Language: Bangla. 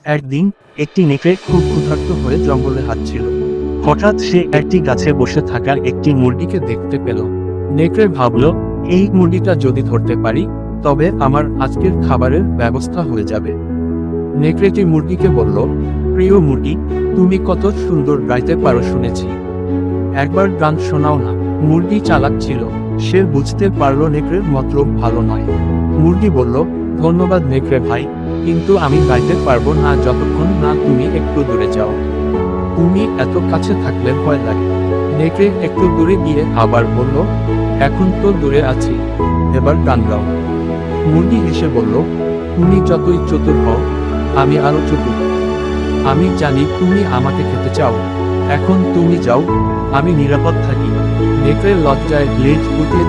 একদিন একটি নেকড়ে খুব ক্ষুধার্ত হয়ে জঙ্গলে হাঁটছিল। হঠাৎ সে একটি গাছে বসে থাকা একটি মুরগিকে দেখতে পেল। নেকড়ে ভাবল, এই মুরগিটা যদি ধরতে পারি তবে আমার আজকের খাবারের ব্যবস্থা হয়ে যাবে। নেকড়েটি মুরগিকে বলল, প্রিয় মুরগি, তুমি কত সুন্দর গাইতে পারো শুনেছি, একবার গান শোনাও না। মুরগি চালাক ছিল, সে বুঝতে পারল নেকড়ের মতলব ভালো নয়। মুরগি বলল, ধন্যবাদ নেকড়ে ভাই, কিন্তু আমি গাইতে পারবো না যতক্ষণ না তুমি একটু দূরে যাও। তুমি এত কাছে থাকলে ভয় লাগে। নেকড়ে একটু দূরে গিয়ে আবার বলল, এখন তো দূরে আছি, এবার গান গাও। মুরগি হেসে বলল, তুমি যতই চতুর হও, আমি আরো চতুর। আমি জানি তুমি আমাকে খেতে চাও, এখন তুমি যাও, আমি নিরাপদ থাকি। নেকড়ে লজ্জায় লেজ গুটিয়ে